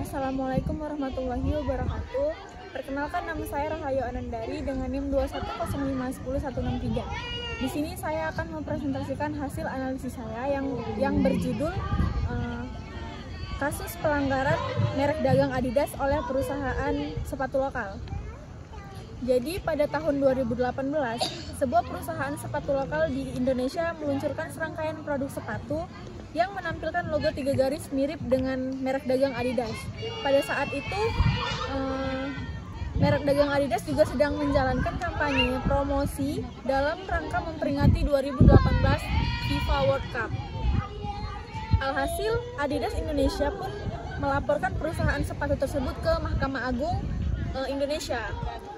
Assalamualaikum warahmatullahi wabarakatuh. Perkenalkan, nama saya Rahayu Anandari dengan NIM 210516163. Di sini saya akan mempresentasikan hasil analisis saya yang berjudul kasus pelanggaran merek dagang Adidas oleh perusahaan sepatu lokal. Jadi pada tahun 2018, sebuah perusahaan sepatu lokal di Indonesia meluncurkan serangkaian produk sepatu yang menampilkan logo 3 garis mirip dengan merek dagang Adidas. Pada saat itu, merek dagang Adidas juga sedang menjalankan kampanye promosi dalam rangka memperingati 2018 FIFA World Cup. Alhasil, Adidas Indonesia pun melaporkan perusahaan sepatu tersebut ke Mahkamah Agung Indonesia.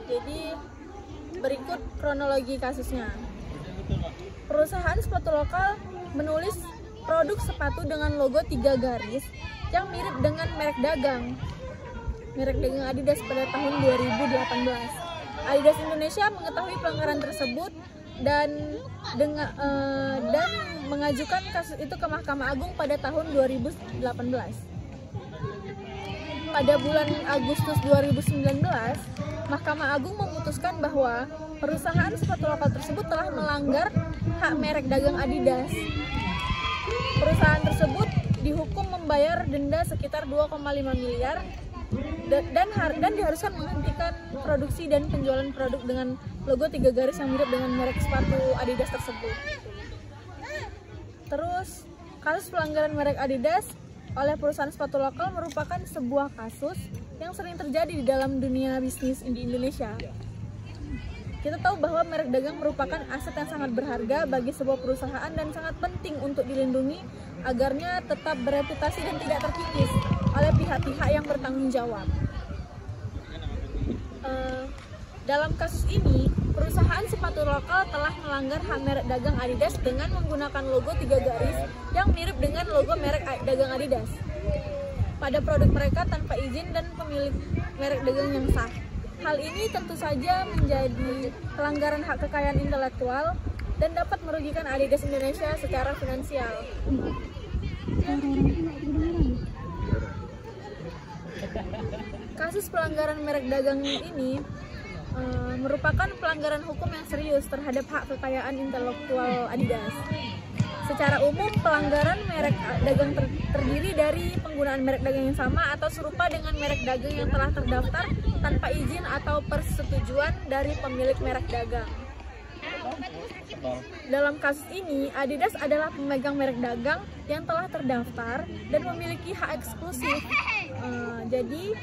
Jadi, berikut kronologi kasusnya. Perusahaan sepatu lokal menulis produk sepatu dengan logo 3 garis yang mirip dengan merek dagang Adidas pada tahun 2018. Adidas Indonesia mengetahui pelanggaran tersebut dan mengajukan kasus itu ke Mahkamah Agung pada tahun 2018. Pada bulan Agustus 2019, Mahkamah Agung memutuskan bahwa perusahaan sepatu lokal tersebut telah melanggar hak merek dagang Adidas. Perusahaan tersebut dihukum membayar denda sekitar 2,5 miliar dan diharuskan menghentikan produksi dan penjualan produk dengan logo 3 garis yang mirip dengan merek sepatu Adidas tersebut. Terus, kasus pelanggaran merek Adidas oleh perusahaan sepatu lokal merupakan sebuah kasus yang sering terjadi di dalam dunia bisnis di Indonesia. Kita tahu bahwa merek dagang merupakan aset yang sangat berharga bagi sebuah perusahaan dan sangat penting untuk dilindungi agarnya tetap bereputasi dan tidak terkikis oleh pihak-pihak yang bertanggung jawab. Dalam kasus ini, perusahaan sepatu lokal telah melanggar hak merek dagang Adidas dengan menggunakan logo 3 garis yang mirip dengan logo merek dagang Adidas pada produk mereka tanpa izin dan pemilik merek dagang yang sah. Hal ini tentu saja menjadi pelanggaran hak kekayaan intelektual dan dapat merugikan Adidas Indonesia secara finansial. Kasus pelanggaran merek dagang ini merupakan pelanggaran hukum yang serius terhadap hak kekayaan intelektual Adidas. Secara umum, pelanggaran merek dagang terdiri dari penggunaan merek dagang yang sama atau serupa dengan merek dagang yang telah terdaftar tanpa izin atau persetujuan dari pemilik merek dagang. Dalam kasus ini, Adidas adalah pemegang merek dagang yang telah terdaftar dan memiliki hak eksklusif. Jadi,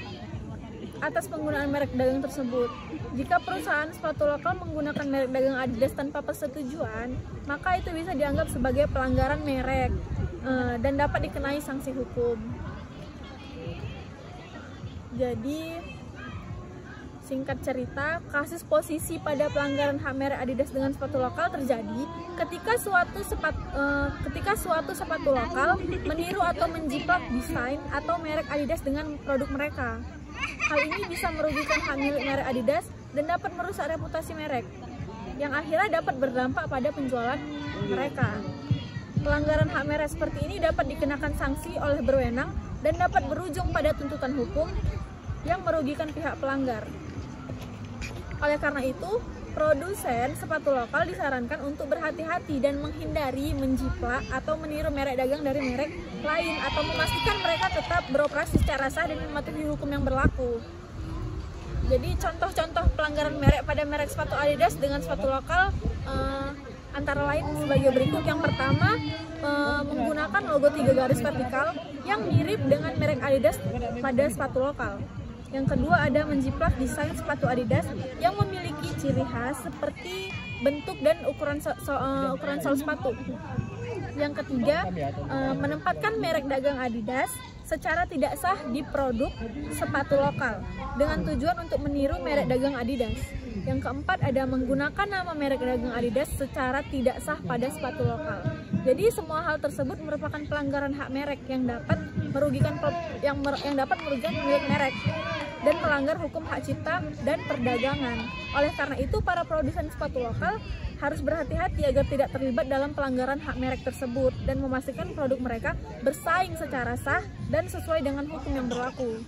atas penggunaan merek dagang tersebut, jika perusahaan sepatu lokal menggunakan merek dagang Adidas tanpa persetujuan, maka itu bisa dianggap sebagai pelanggaran merek dan dapat dikenai sanksi hukum. Jadi, singkat cerita, kasus posisi pada pelanggaran hak merek Adidas dengan sepatu lokal terjadi ketika suatu sepatu lokal meniru atau menjiplak desain atau merek Adidas dengan produk mereka. Hal ini bisa merugikan hak milik merek Adidas dan dapat merusak reputasi merek, yang akhirnya dapat berdampak pada penjualan mereka. Pelanggaran hak merek seperti ini dapat dikenakan sanksi oleh berwenang dan dapat berujung pada tuntutan hukum yang merugikan pihak pelanggar. Oleh karena itu, produsen sepatu lokal disarankan untuk berhati-hati dan menghindari menjiplak atau meniru merek dagang dari merek lain atau memastikan mereka tetap beroperasi secara sah dan mematuhi hukum yang berlaku. Jadi, contoh-contoh pelanggaran merek pada merek sepatu Adidas dengan sepatu lokal antara lain sebagai berikut. Yang pertama, menggunakan logo 3 garis vertikal yang mirip dengan merek Adidas pada sepatu lokal. Yang kedua, ada menjiplak desain sepatu Adidas yang memiliki ciri khas seperti bentuk dan ukuran sol sepatu. Yang ketiga, menempatkan merek dagang Adidas secara tidak sah di produk sepatu lokal dengan tujuan untuk meniru merek dagang Adidas. Yang keempat, ada menggunakan nama merek dagang Adidas secara tidak sah pada sepatu lokal. Jadi semua hal tersebut merupakan pelanggaran hak merek yang dapat merugikan pemilik merek. dan melanggar hukum hak cipta dan perdagangan. Oleh karena itu, para produsen sepatu lokal harus berhati-hati agar tidak terlibat dalam pelanggaran hak merek tersebut dan memastikan produk mereka bersaing secara sah dan sesuai dengan hukum yang berlaku.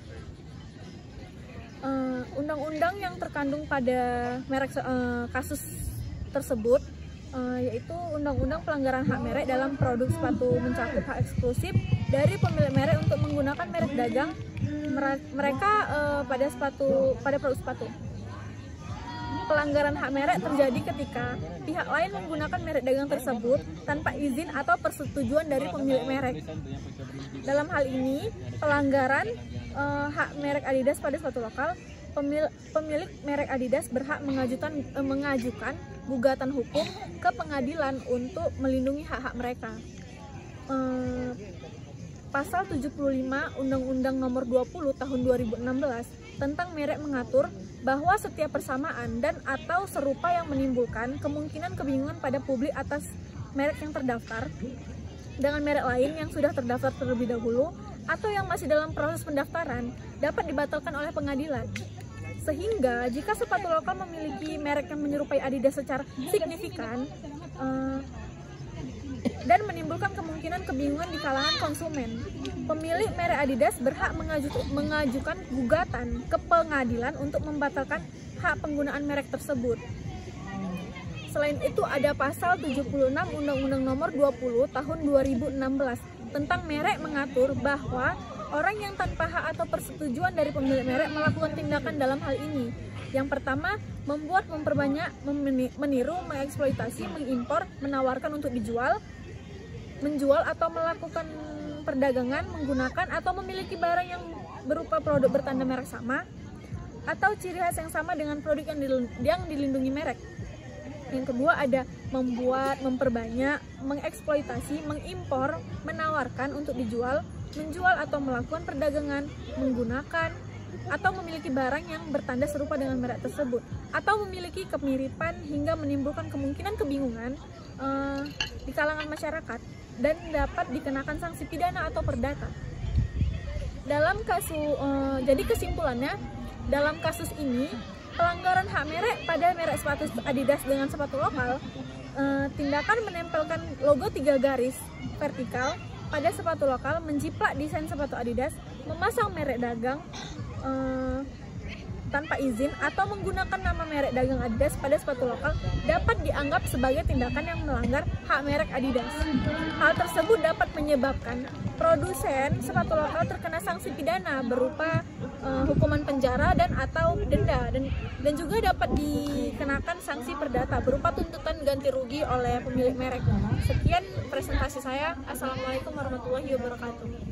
Undang-undang yang terkandung pada kasus tersebut yaitu Undang-Undang Pelanggaran Hak Merek dalam Produk Sepatu mencakup hak eksklusif dari pemilik merek untuk menggunakan merek dagang mereka pada produk sepatu. Pelanggaran hak merek terjadi ketika pihak lain menggunakan merek dagang tersebut tanpa izin atau persetujuan dari pemilik merek. Dalam hal ini, pelanggaran hak merek Adidas pada sepatu lokal, pemilik merek Adidas berhak mengajukan gugatan hukum ke pengadilan untuk melindungi hak-hak mereka. Pasal 75 Undang-Undang Nomor 20 Tahun 2016 tentang merek mengatur bahwa setiap persamaan dan atau serupa yang menimbulkan kemungkinan kebingungan pada publik atas merek yang terdaftar dengan merek lain yang sudah terdaftar terlebih dahulu atau yang masih dalam proses pendaftaran dapat dibatalkan oleh pengadilan. Sehingga jika sepatu lokal memiliki merek yang menyerupai Adidas secara signifikan dan menimbulkan kemungkinan kebingungan di kalangan konsumen, pemilik merek Adidas berhak mengajukan gugatan ke pengadilan untuk membatalkan hak penggunaan merek tersebut. Selain itu, ada pasal 76 Undang-Undang Nomor 20 Tahun 2016 tentang merek mengatur bahwa orang yang tanpa hak atau persetujuan dari pemilik merek melakukan tindakan dalam hal ini. Yang pertama, membuat, memperbanyak, meniru, mengeksploitasi, mengimpor, menawarkan untuk dijual, menjual atau melakukan perdagangan, menggunakan atau memiliki barang yang berupa produk bertanda merek sama atau ciri khas yang sama dengan produk yang dilindungi merek. Yang kedua ada membuat, memperbanyak, mengeksploitasi, mengimpor, menawarkan untuk dijual, menjual atau melakukan perdagangan, menggunakan atau memiliki barang yang bertanda serupa dengan merek tersebut, atau memiliki kemiripan hingga menimbulkan kemungkinan kebingungan di kalangan masyarakat dan dapat dikenakan sanksi pidana atau perdata. Dalam jadi kesimpulannya, dalam kasus ini pelanggaran hak merek pada merek sepatu Adidas dengan sepatu lokal, tindakan menempelkan logo 3 garis vertikal pada sepatu lokal, menjiplak desain sepatu Adidas, memasang merek dagang tanpa izin atau menggunakan nama merek dagang Adidas pada sepatu lokal dapat dianggap sebagai tindakan yang melanggar hak merek Adidas. Hal tersebut dapat menyebabkan produsen sepatu lokal terkena sanksi pidana berupa hukuman penjara dan atau denda dan juga dapat dikenakan sanksi perdata berupa tuntutan ganti rugi oleh pemilik merek. Sekian presentasi saya. Assalamualaikum warahmatullahi wabarakatuh.